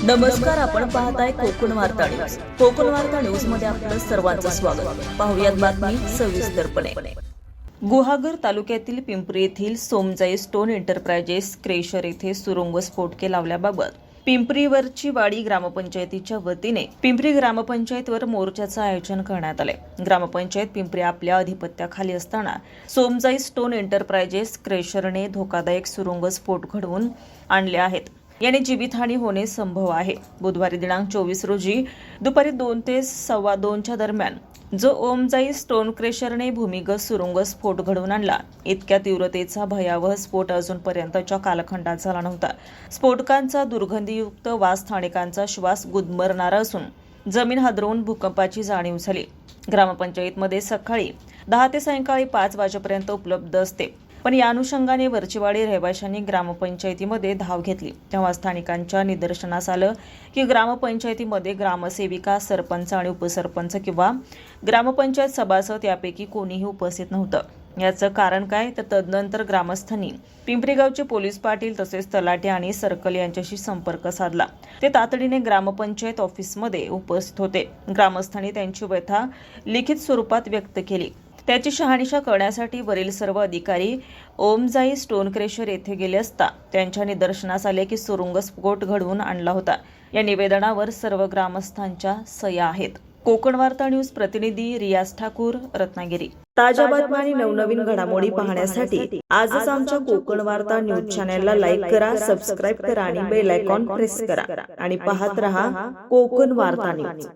नमस्कार, आपण पाहताय कोकण वार्ता न्यूज. कोकण वार्ता न्यूज मध्ये आपलं सर्वांचं स्वागत. पाहुयात बातमी सविस्तरपणे. गुहागर तालुक्यातील पिंपरी येथील सोमजाई स्टोन एंटरप्राइजेस क्रेशर येथे सुरुंग स्फोटके लावल्याबाबत पिंपरीवरची वाडी ग्रामपंचायतीच्या वतीने पिंपरी ग्रामपंचायतवर मोर्चाचं आयोजन करण्यात आले. ग्रामपंचायत पिंपरी आपल्या अधिपत्याखाली असताना सोमजाई स्टोन एंटरप्राइजेस क्रेशरने धोकादायक सुरुंग स्फोट घडवून आणले आहेत. याने जीवितहानी होणे संभव आहे. बुधवारी दिनांक 24 रोजी दुपारी 2 ते 2:15 दरम्यान जो ओमजाई स्टोन क्रेशरने भूमिगत सुरुंग स्फोट घडवून आणला, इतक्या तीव्रतेचा भयावह स्फोट अजूनपर्यंतच्या कालखंडात झाला नव्हता. स्फोटकांचा दुर्गंधीयुक्त वास स्थानिकांचा श्वास गुदमरणारा असून जमीन हादरवून भूकंपाची जाणीव झाली. ग्रामपंचायतमध्ये सकाळी 10 ते सायंकाळी 5 वाजेपर्यंत उपलब्ध असते, पण या अनुषंगाने वरचीवाडी रहिवाशांनी ग्रामपंचायतीमध्ये धाव घेतली. तेव्हा स्थानिकांच्या निदर्शनास आलं की ग्रामपंचायतीमध्ये ग्रामसेविका, सरपंच आणि उपसरपंच किंवा ग्रामपंचायत सभासद यापैकी कोणीही उपस्थित नव्हतं. याचं कारण काय, तर तदनंतर ग्रामस्थांनी पिंपरी गावचे पोलीस पाटील तसेच तलाठी आणि सर्कल यांच्याशी संपर्क साधला. ते तातडीने ग्रामपंचायत ऑफिसमध्ये उपस्थित होते. ग्रामस्थांनी त्यांची व्यथा लिखित स्वरूपात व्यक्त केली. त्याची शहानिशा करण्यासाठी वरील सर्व अधिकारी ओमजाई स्टोन क्रेशर येथे गेले असता त्यांच्या निदर्शनास आले की सुरुंग स्फोट घडवून आणला होता. या निवेदनावर सर्व ग्रामस्थांच्या सह्या आहेत. कोकण वार्ता न्यूज प्रतिनिधी रियाज ठाकूर, रत्नागिरी. ताज्या बातम्या आणि नवनवीन घडामोडी पाहण्यासाठी आजच आमच्या कोकण वार्ता न्यूज चॅनलला लाईक करा, सबस्क्राईब करा आणि बेल आयकॉन प्रेस करा आणि पाहत रहा कोकण वार्ता न्यूज.